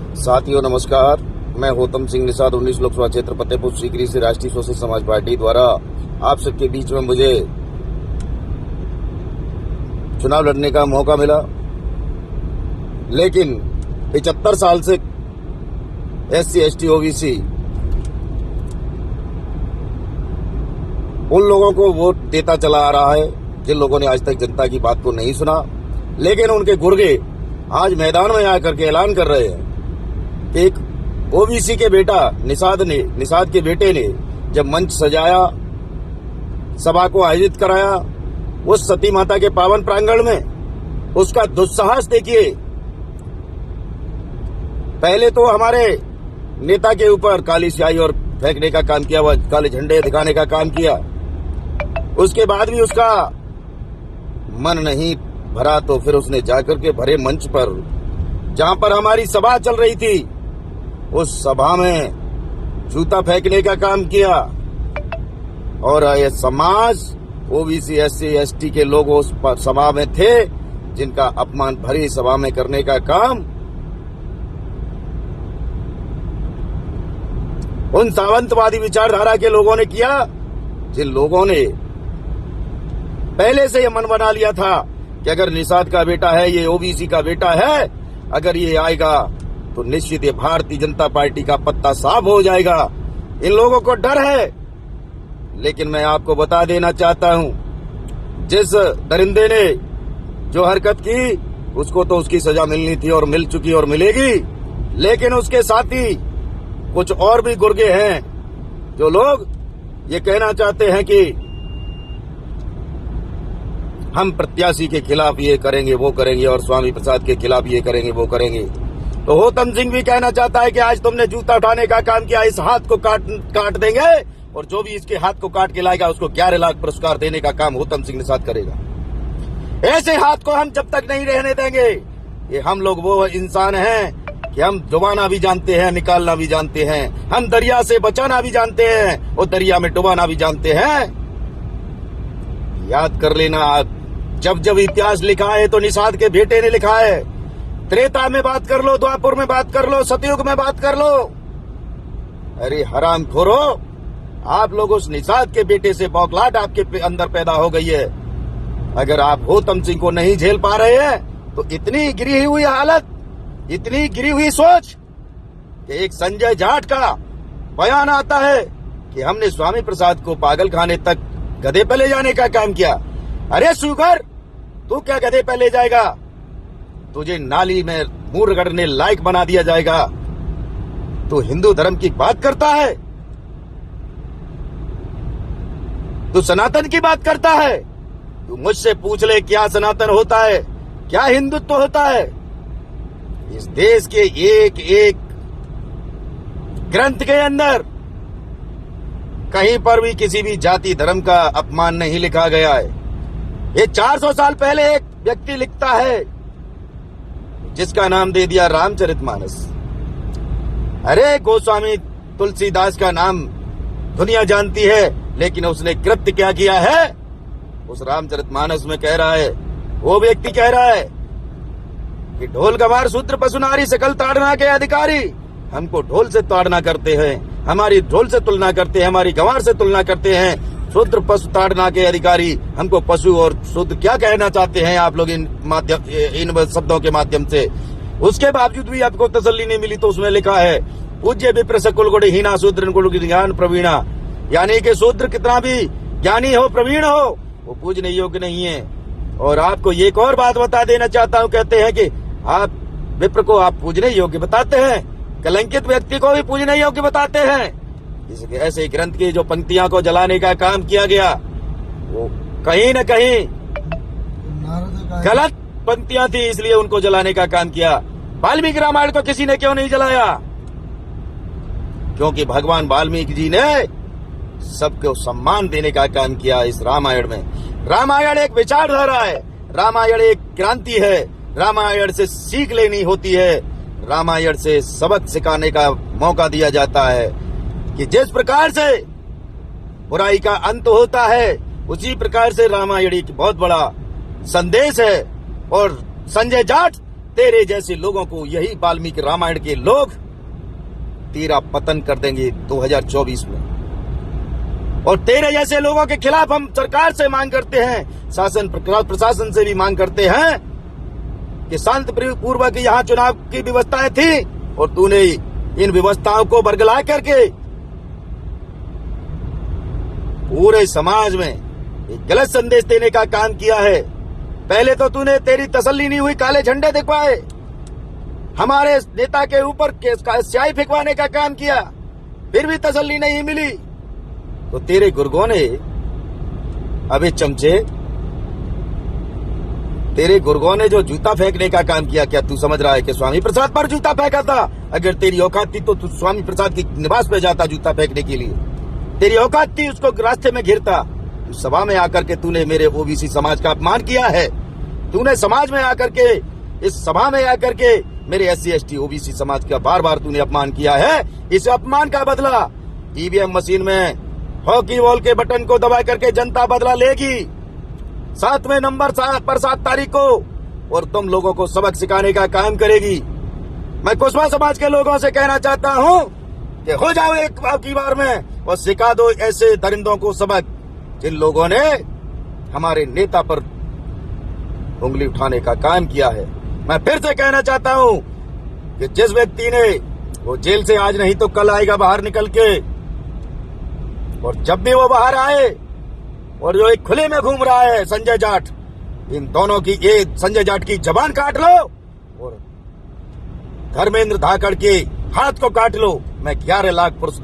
साथियों नमस्कार, मैं होतम सिंह निषाद 19 लोकसभा क्षेत्र फतेहपुर सीकरी से राष्ट्रीय सोशलिस्ट समाज पार्टी द्वारा आप सबके बीच में मुझे चुनाव लड़ने का मौका मिला। लेकिन 75 साल से SC ST OBC उन लोगों को वोट देता चला आ रहा है जिन लोगों ने आज तक जनता की बात को नहीं सुना। लेकिन उनके गुर्गे आज मैदान में आकर के ऐलान कर रहे हैं कि एक OBC के बेटा निषाद के बेटे ने जब मंच सजाया, सभा को आयोजित कराया उस सती माता के पावन प्रांगण में, उसका दुस्साहस देखिए। पहले तो हमारे नेता के ऊपर काली स्याही और फेंकने का काम किया, वह काले झंडे दिखाने का काम किया। उसके बाद भी उसका मन नहीं भरा तो फिर उसने जाकर के भरे मंच पर, जहां पर हमारी सभा चल रही थी, उस सभा में जूता फेंकने का काम किया। और ये समाज OBC SC ST के लोग उस सभा में थे जिनका अपमान भरी सभा में करने का काम उन सावंतवादी विचारधारा के लोगों ने किया, जिन लोगों ने पहले से यह मन बना लिया था कि अगर निषाद का बेटा है, ये OBC का बेटा है, अगर ये आएगा तो निश्चित ये भारतीय जनता पार्टी का पत्ता साफ हो जाएगा। इन लोगों को डर है। लेकिन मैं आपको बता देना चाहता हूं, जिस दरिंदे ने जो हरकत की उसको तो उसकी सजा मिलनी थी और मिल चुकी और मिलेगी। लेकिन उसके साथी कुछ और भी गुर्गे हैं जो लोग ये कहना चाहते हैं कि हम प्रत्याशी के खिलाफ ये करेंगे वो करेंगे और स्वामी प्रसाद के खिलाफ ये करेंगे वो करेंगे। तो होतम सिंह भी कहना चाहता है कि आज तुमने जूता उठाने का काम किया, इस हाथ को काट देंगे और जो भी इसके हाथ को काट के लाएगा उसको 11 लाख पुरस्कार देने का काम होतम सिंह निषाद करेगा। ऐसे हाथ को हम जब तक नहीं रहने देंगे। ये हम लोग वो इंसान हैं कि हम डुबाना भी जानते हैं, निकालना भी जानते हैं, हम दरिया से बचाना भी जानते हैं और दरिया में डुबाना भी जानते हैं। याद कर लेना, जब जब इतिहास लिखा है तो निषाद के बेटे ने लिखा है। त्रेता में बात कर लो, द्वापर में बात कर लो, सतयुग में बात कर लो। अरे हरामखोरो, आप लोग उस निषाद के बेटे से बौखलाहट आपके अंदर पैदा हो गई है। अगर आप होतम सिंह को नहीं झेल पा रहे हैं तो इतनी गिरी हुई हालत, इतनी गिरी हुई सोच कि एक संजय जाट का बयान आता है कि हमने स्वामी प्रसाद को पागल खाने तक गधे पे ले जाने का काम किया। अरे सुगर, तू क्या गधे पे ले जाएगा? तुझे नाली में मुंह रगड़ने लायक बना दिया जाएगा। तू हिंदू धर्म की बात करता है, तू सनातन की बात करता है। तू मुझसे पूछ ले क्या सनातन होता है, क्या हिंदुत्व होता है। इस देश के एक एक ग्रंथ के अंदर कहीं पर भी किसी भी जाति धर्म का अपमान नहीं लिखा गया है। ये 400 साल पहले एक व्यक्ति लिखता है जिसका नाम दे दिया रामचरितमानस। अरे गोस्वामी तुलसीदास का नाम दुनिया जानती है, लेकिन उसने कृत्य क्या किया है उस रामचरितमानस में कह रहा है। वो व्यक्ति कह रहा है कि ढोल गवार शूद्र पशु नारी सकल ताड़ना के अधिकारी हमको ढोल से ताड़ना करते हैं, हमारी ढोल से तुलना करते हैं, हमारी गंवार से तुलना करते हैं। शूद्र पशु ताड़ना के अधिकारी हमको पशु और शूद्र क्या कहना चाहते हैं आप लोग इन शब्दों के माध्यम से। उसके बावजूद भी आपको तसल्ली नहीं मिली तो उसमें लिखा है पूज्य विप्रस कुलगुण हीना शूद्र कुल ज्ञान प्रवीणा, यानी कि शूद्र कितना भी ज्ञानी हो प्रवीण हो वो पूजने योग्य नहीं है। और आपको एक और बात बता देना चाहता हूँ, कहते हैं कि आप विप्र को आप पूजने योग्य बताते हैं, कलंकित व्यक्ति को भी पूजने योग्य बताते हैं। ऐसे ग्रंथ की जो पंक्तियां को जलाने का काम किया गया वो कहीं न कहीं गलत पंक्तियां थी, इसलिए उनको जलाने का काम किया। वाल्मीकि रामायण को किसी ने क्यों नहीं जलाया? क्योंकि भगवान वाल्मीकि जी ने सबको सम्मान देने का काम किया इस रामायण में। रामायण एक विचारधारा है, रामायण एक क्रांति है, रामायण से सीख लेनी होती है, रामायण से सबक सिखाने का मौका दिया जाता है कि जिस प्रकार से बुराई का अंत होता है उसी प्रकार से रामायण एक बहुत बड़ा संदेश है। और संजय जाट तेरे जैसे लोगों को यही वाल्मीकि रामायण के लोग तेरा पतन कर देंगे 2024 में। और तेरे जैसे लोगों के खिलाफ हम सरकार से मांग करते हैं, शासन प्रशासन से भी मांग करते हैं कि शांति पूर्वक यहाँ चुनाव की व्यवस्थाएं थी और तूने इन व्यवस्थाओं को बरगला करके पूरे समाज में एक गलत संदेश देने का काम किया है। पहले तो तूने, तेरी तसल्ली नहीं हुई, काले झंडे दिखवाए, हमारे नेता के ऊपर स्याही फेंकवाने का काम किया, फिर भी तसल्ली नहीं मिली। तो तेरे गुर्गों ने, अबे चमचे, तेरे गुर्गों ने जो जूता फेंकने का काम किया, क्या तू समझ रहा है कि स्वामी प्रसाद पर जूता फेंका था? अगर तेरी औकात थी तो तू स्वामी प्रसाद की निवास पे जाता जूता फेंकने के लिए। तेरी औकात थी, उसको रास्ते में घिरता। सभा में आकर के तूने मेरे ओबीसी समाज का अपमान किया है। तूने समाज में आकर के, इस सभा में आकर के मेरे SC ST OBC समाज का बार बार तूने अपमान किया है। इस अपमान का बदला EVM मशीन में हॉकी बॉल के बटन को दबा करके जनता बदला लेगी 7वें नंबर 7 तारीख को, और तुम लोगों को सबक सिखाने का काम करेगी। मैं कुशवाहा समाज के लोगों से कहना चाहता हूं कि हो जाओ एक की बार में और सिखा दो ऐसे दरिंदों को सबक जिन लोगों ने हमारे नेता पर उंगली उठाने का काम किया है। मैं फिर से कहना चाहता हूं कि जिस व्यक्ति ने, वो जेल से आज नहीं तो कल आएगा बाहर निकल के, और जब भी वो बाहर आए और जो एक खुले में घूम रहा है संजय जाट, इन दोनों की, ये संजय जाट की जबान काट लो और धर्मेंद्र धाकड़ के हाथ को काट लो। मैं 11 लाख पुरुष